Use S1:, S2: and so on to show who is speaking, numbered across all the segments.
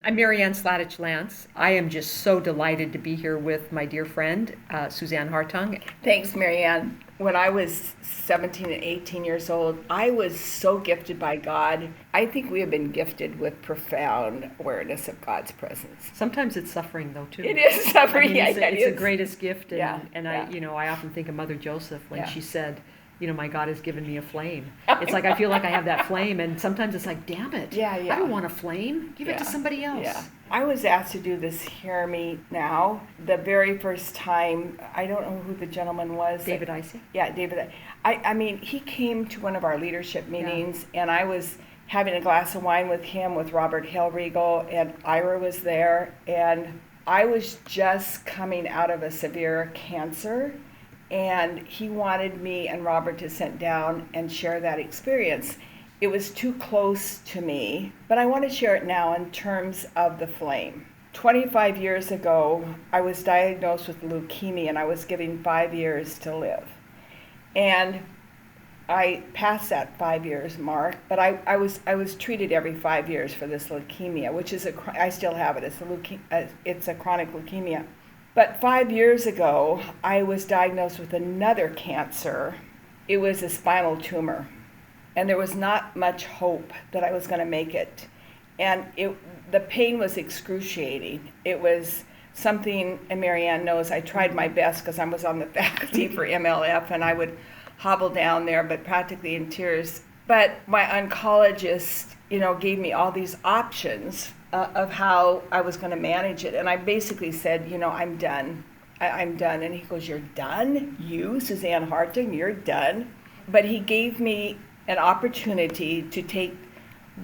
S1: I'm Marianne Sladich Lance. I am just so delighted to be here with my dear friend, Suzanne Hartung.
S2: Thanks, Marianne. When I was 17 and 18 years old, I was so gifted by God. I think we have been gifted with profound awareness of God's presence.
S1: Sometimes it's suffering, though, too.
S2: It is suffering.
S1: I mean, it's,
S2: Yeah,
S1: it's the greatest gift. And,
S2: Yeah,
S1: and
S2: yeah.
S1: I often think of Mother Joseph when
S2: Yeah.
S1: she said, my God has given me a flame. It's like I feel like I have that flame, and sometimes it's like, damn it.
S2: Yeah, yeah.
S1: I don't want a flame. Give it to
S2: Yeah,
S1: somebody else.
S2: Yeah. I was asked to do this Hear Me Now. The very first time, I don't know who the gentleman was.
S1: David Icey?
S2: Yeah, David. I mean, he came to one of our leadership meetings, and I was having a glass of wine with him, with Robert Hellriegel, and Ira was there, and I was just coming out of a severe cancer, and he wanted me and Robert to sit down and share that experience. It was too close to me, but I want to share it now in terms of the flame. 25 years ago, I was diagnosed with leukemia, and I was given 5 years to live. And I passed that 5 years mark, but I was treated every 5 years for this leukemia, which is I still have it. It's a chronic leukemia. But 5 years ago, I was diagnosed with another cancer. It was a spinal tumor, and there was not much hope that I was going to make it. And the pain was excruciating. It was something, and Marianne knows, I tried my best because I was on the faculty for MLF, and I would hobble down there, but practically in tears. But my oncologist, gave me all these options of how I was going to manage it. And I basically said, I'm done. I'm done. And he goes, you're done? You, Suzanne Hartung, you're done? But he gave me an opportunity to take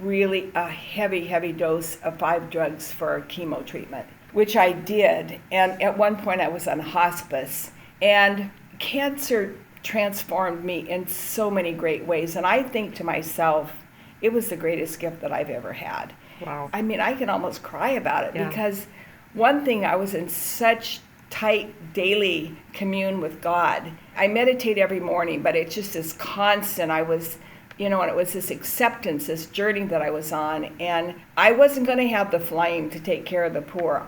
S2: really a heavy, heavy dose of 5 drugs for chemo treatment, which I did. And at one point I was on hospice. And cancer transformed me in so many great ways. And I think to myself, it was the greatest gift that I've ever had.
S1: Wow.
S2: I mean, I can almost cry about it
S1: Yeah.
S2: because one thing, I was in such tight daily commune with God. I meditate every morning, but it's just this constant. I was, and it was this acceptance, this journey that I was on. And I wasn't going to have the flame to take care of the poor.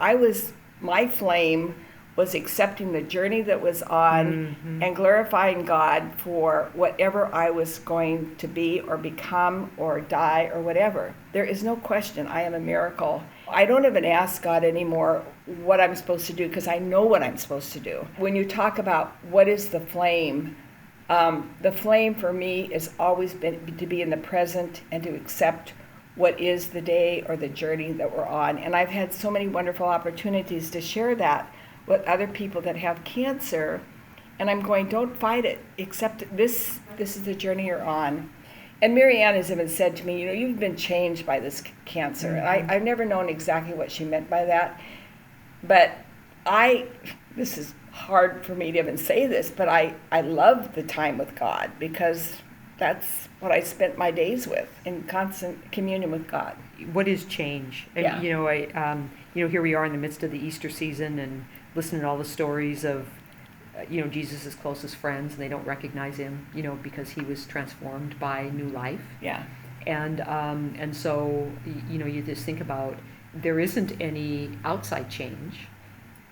S2: My flame was accepting the journey that was on and glorifying God for whatever I was going to be or become or die or whatever. There is no question I am a miracle. I don't even ask God anymore what I'm supposed to do because I know what I'm supposed to do. When you talk about what is the flame for me has always been to be in the present and to accept what is the day or the journey that we're on. And I've had so many wonderful opportunities to share that with other people that have cancer, and I'm going, don't fight it, accept this is the journey you're on. And Marianne has even said to me, you've been changed by this cancer. And I've never known exactly what she meant by that, but this is hard for me to even say this, but I love the time with God because that's what I spent my days with, in constant communion with God.
S1: What is change? And,
S2: Yeah.
S1: Here we are in the midst of the Easter season and listening to all the stories of, Jesus' closest friends, and they don't recognize him, because he was transformed by new life.
S2: Yeah.
S1: And so, you just think about, there isn't any outside change,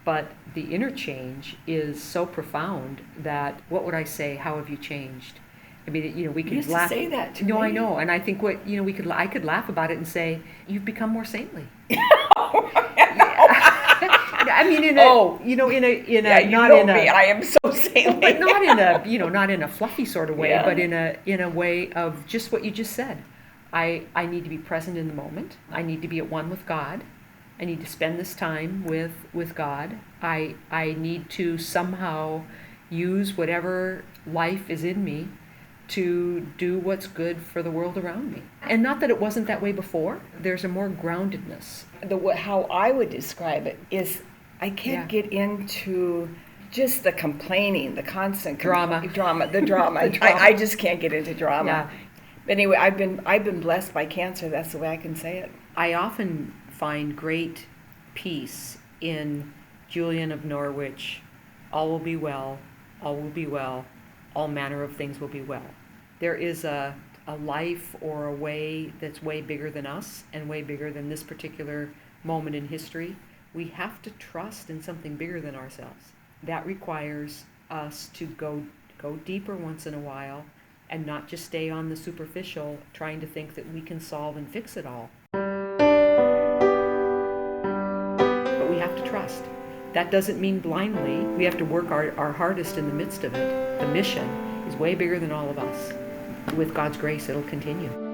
S1: but the inner change is so profound that, what would I say, how have you changed? I mean, we could
S2: You used
S1: laugh.
S2: to say that to me.
S1: No, I know, and I think I could laugh about it and say, you've become more saintly. I mean,
S2: I am so saintly.
S1: but not in a fluffy sort of way,
S2: Yeah.
S1: but in a way of just what you just said. I need to be present in the moment. I need to be at one with God. I need to spend this time with God. I need to somehow use whatever life is in me to do what's good for the world around me. And not that it wasn't that way before. There's a more groundedness.
S2: How I would describe it is I can't get into just the complaining, the constant
S1: Drama.
S2: The drama.
S1: The drama.
S2: I just can't get into drama.
S1: Yeah.
S2: But anyway, I've been blessed by cancer. That's the way I can say it.
S1: I often find great peace in Julian of Norwich. All will be well, all will be well, all manner of things will be well. There is a a life or a way that's way bigger than us and way bigger than this particular moment in history, we have to trust in something bigger than ourselves. That requires us to go deeper once in a while and not just stay on the superficial, trying to think that we can solve and fix it all. But we have to trust. That doesn't mean blindly. We have to work our hardest in the midst of it. The mission is way bigger than all of us. With God's grace, it'll continue.